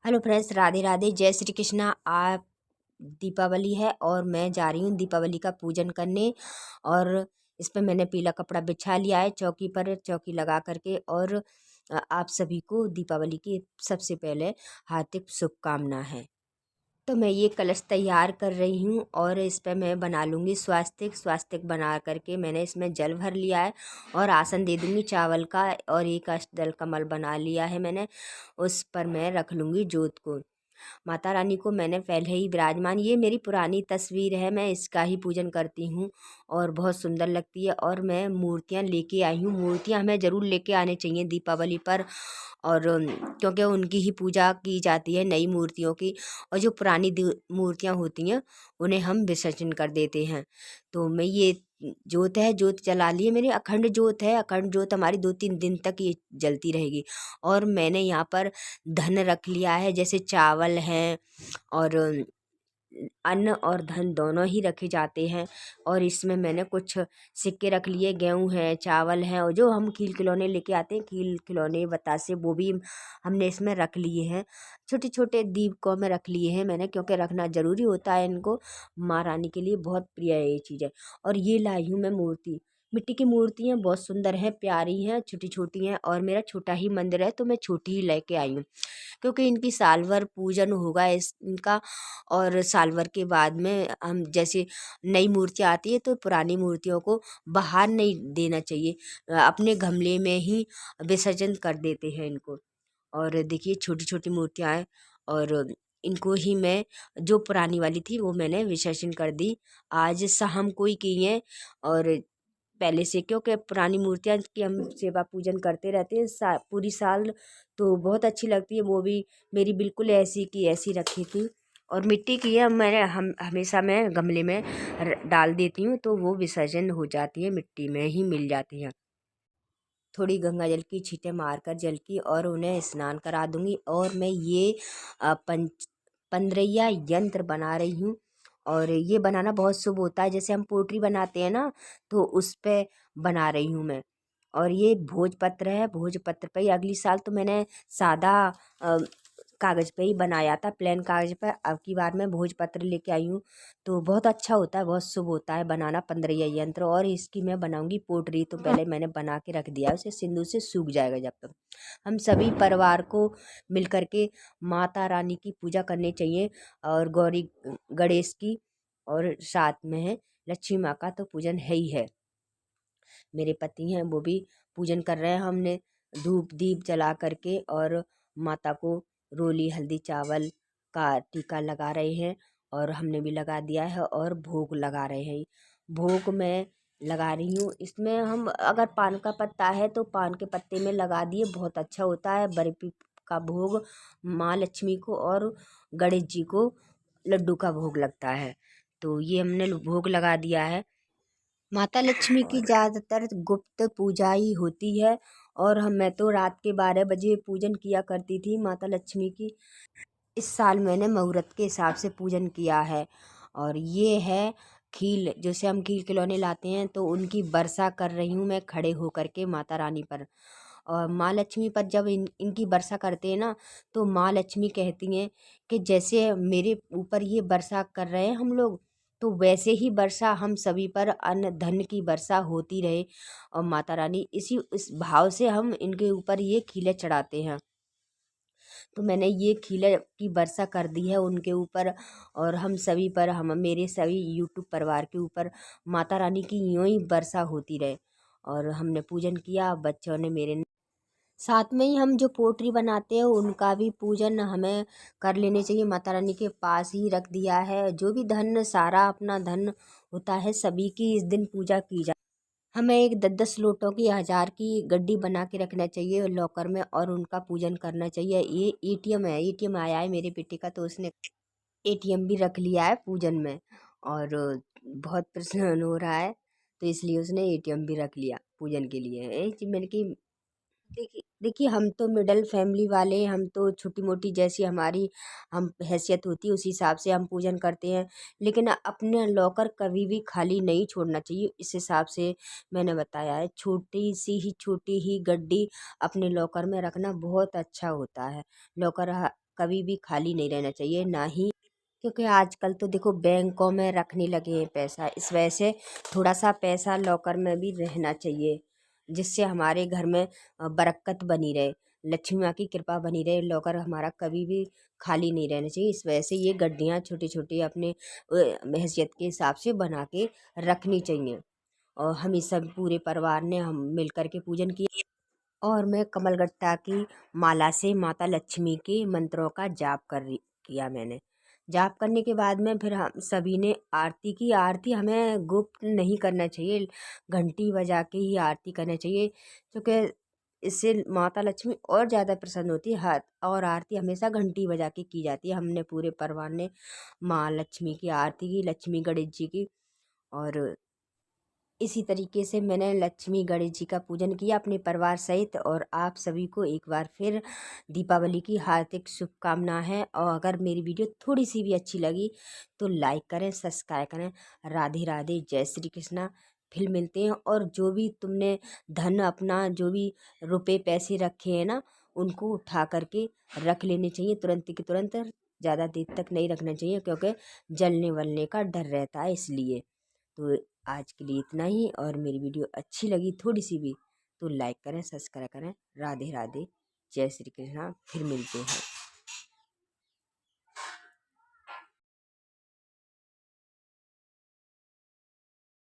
Hello friends, Radhe Radhe, जय श्री कृष्णा। आप दीपावली है और मैं जा रही हूँ दीपावली का पूजन करने। और इस पे मैंने पीला कपड़ा बिछा लिया है चौकी पर, चौकी लगा करके। और आप सभी को दीपावली की सबसे पहले हार्दिक शुभकामना है। तो मैं ये कलश तैयार कर रही हूँ और इस पे मैं बना लूँगी स्वास्तिक। स्वास्तिक बना करके मैंने इसमें जल भर लिया है और आसन दे दूँगी चावल का। और एक अष्टदल कमल बना लिया है मैंने, उस पर मैं रख लूँगी जोत को। माता रानी को मैंने पहले ही विराजमान, ये मेरी पुरानी तस्वीर है, मैं इसका ही पूजन करती हूँ और बहुत सुंदर लगती है। और मैं मूर्तियाँ लेके आई हूँ, मूर्तियाँ हमें ज़रूर लेके आने चाहिए दीपावली पर। और क्योंकि उनकी ही पूजा की जाती है, नई मूर्तियों की। और जो पुरानी मूर्तियाँ होती हैं उन्हें हम विसर्जन कर देते हैं। तो मैं ये जोत है, जोत जला लिए, मेरी अखंड जोत है। अखंड जोत हमारी 2-3 दिन तक ये जलती रहेगी। और मैंने यहाँ पर धन रख लिया है, जैसे चावल हैं और अन्न और धन दोनों ही रखे जाते हैं। और इसमें मैंने कुछ सिक्के रख लिए, गेहूँ है, चावल है, और जो हम खील खिलौने लेके आते हैं, खील खिलौने बतासे, वो भी हमने इसमें रख लिए हैं। छोटे छोटे दीपकों में रख लिए हैं मैंने, क्योंकि रखना ज़रूरी होता है इनको। माँ रानी के लिए बहुत प्रिय है ये चीज़ है। और ये लाई हूँ मैं मूर्ति, मिट्टी की मूर्तियाँ बहुत सुंदर हैं, प्यारी हैं, छोटी छोटी हैं। और मेरा छोटा ही मंदिर है तो मैं छोटी ही लेके आई हूँ, क्योंकि इनकी साल भर पूजन होगा इनका। और साल भर के बाद में हम जैसे नई मूर्तियाँ आती है तो पुरानी मूर्तियों को बाहर नहीं देना चाहिए, अपने गमले में ही विसर्जन कर देते हैं इनको। और देखिए छोटी छोटी मूर्तियाँ हैं और इनको ही मैं, जो पुरानी वाली थी वो मैंने विसर्जन कर दी। आज शाम को ही की है। और पहले से, क्योंकि पुरानी मूर्तियाँ की हम सेवा पूजन करते रहते हैं पूरी साल, तो बहुत अच्छी लगती है। वो भी मेरी बिल्कुल ऐसी की ऐसी रखी थी। और मिट्टी की है, मैंने हमेशा मैं गमले में डाल देती हूँ तो वो विसर्जन हो जाती है, मिट्टी में ही मिल जाती हैं। थोड़ी गंगा जल की छींटे मारकर जल की और उन्हें स्नान करा दूंगी। और मैं ये पंद्रैया यंत्र बना रही हूँ। और ये बनाना बहुत शुभ होता है, जैसे हम पोट्री बनाते हैं ना, तो उस पे बना रही हूँ मैं। और ये भोजपत्र है, भोजपत्र पे ही अगली साल तो मैंने सादा कागज़ पे ही बनाया था, प्लेन कागज़ पर। अब की बार मैं भोजपत्र लेके आई हूँ, तो बहुत अच्छा होता है, बहुत शुभ होता है बनाना पंद्रैया यंत्र। और इसकी मैं बनाऊंगी पोटरी, तो पहले मैंने बना के रख दिया है, उसे सिंदूर से सूख जाएगा जब तक। हम सभी परिवार को मिल करके माता रानी की पूजा करनी चाहिए, और गौरी गणेश की, और साथ में है लक्ष्मी माँ का तो पूजन है ही है। मेरे पति हैं वो भी पूजन कर रहे हैं। हमने धूप दीप जला करके और माता को रोली हल्दी चावल का टीका लगा रहे हैं, और हमने भी लगा दिया है और भोग लगा रहे हैं। भोग मैं लगा रही हूँ, इसमें हम अगर पान का पत्ता है तो पान के पत्ते में लगा दिए, बहुत अच्छा होता है। बर्फी का भोग माँ लक्ष्मी को और गणेश जी को लड्डू का भोग लगता है, तो ये हमने भोग लगा दिया है। माता लक्ष्मी की ज़्यादातर गुप्त पूजा ही होती है। और हम मैं तो रात के 12 बजे पूजन किया करती थी माता लक्ष्मी की। इस साल मैंने मुहूर्त के हिसाब से पूजन किया है। और ये है खील, जैसे हम खील खिलौने लाते हैं तो उनकी वर्षा कर रही हूँ मैं खड़े होकर के माता रानी पर। और माँ लक्ष्मी पर जब इनकी वर्षा करते हैं ना, तो माँ लक्ष्मी कहती हैं कि जैसे मेरे ऊपर ये वर्षा कर रहे हैं हम लोग, तो वैसे ही वर्षा हम सभी पर अन्न धन की वर्षा होती रहे। और माता रानी इस भाव से हम इनके ऊपर ये खीले चढ़ाते हैं। तो मैंने ये खीले की वर्षा कर दी है उनके ऊपर, और हम सभी पर, हम मेरे सभी यूट्यूब परिवार के ऊपर माता रानी की यूं ही वर्षा होती रहे। और हमने पूजन किया, बच्चों ने मेरे साथ में ही, हम जो पोट्री बनाते हैं उनका भी पूजन हमें कर लेने चाहिए। माता रानी के पास ही रख दिया है, जो भी धन सारा अपना धन होता है सभी की इस दिन पूजा की जाए। हमें एक 10-10 लोटों की, 1000 की गड्डी बना के रखना चाहिए लॉकर में, और उनका पूजन करना चाहिए। ये एटीएम है, एटीएम आया है मेरे बेटे का, तो उसने एटीएम भी रख लिया है पूजन में। और बहुत प्रसन्न हो रहा है, तो इसलिए उसने एटीएम भी रख लिया पूजन के लिए। मैंने कि देखिए देखिए, हम तो मिडल फैमिली वाले हैं, हम तो छोटी मोटी जैसी हमारी हम हैसियत होती है उस हिसाब से हम पूजन करते हैं। लेकिन अपने लॉकर कभी भी खाली नहीं छोड़ना चाहिए, इस हिसाब से मैंने बताया है। छोटी ही गड्डी अपने लॉकर में रखना बहुत अच्छा होता है। लॉकर कभी भी खाली नहीं रहना चाहिए, ना ही क्योंकि आजकल तो देखो बैंकों में रखने लगे हैं पैसा, इस वजह से थोड़ा सा पैसा लॉकर में भी रहना चाहिए, जिससे हमारे घर में बरकत बनी रहे, लक्ष्मी माँ की कृपा बनी रहे। लॉकर हमारा कभी भी खाली नहीं रहना चाहिए, इस वजह से ये गड्डियाँ छोटी छोटी अपने हैसियत के हिसाब से बना के रखनी चाहिए। और हम इस सब पूरे परिवार ने हम मिल कर के पूजन किया। और मैं कमलगट्टा की माला से माता लक्ष्मी के मंत्रों का जाप किया मैंने। जाप करने के बाद में फिर हम सभी ने आरती की। आरती हमें गुप्त नहीं करना चाहिए, घंटी बजा के ही आरती करना चाहिए, क्योंकि इससे माता लक्ष्मी और ज़्यादा प्रसन्न होती है। हाथ और आरती हमेशा घंटी बजा के की जाती है। हमने पूरे परिवार ने माँ लक्ष्मी की आरती की, लक्ष्मी गणेश जी की। और इसी तरीके से मैंने लक्ष्मी गणेश जी का पूजन किया अपने परिवार सहित। और आप सभी को एक बार फिर दीपावली की हार्दिक शुभकामना है। और अगर मेरी वीडियो थोड़ी सी भी अच्छी लगी तो लाइक करें, सब्सक्राइब करें। राधे राधे, जय श्री कृष्णा। फिर मिलते हैं। और जो भी तुमने धन अपना जो भी रुपए पैसे रखे हैं ना, उनको उठा करके रख लेने चाहिए तुरंत के तुरंत। ज़्यादा देर तक नहीं रखना चाहिए, क्योंकि जलने वलने का डर रहता है, इसलिए। तो आज के लिए इतना ही। और मेरी वीडियो अच्छी लगी थोड़ी सी भी तो लाइक करें, सब्सक्राइब करें। राधे राधे, जय श्री कृष्णा। फिर मिलते हैं।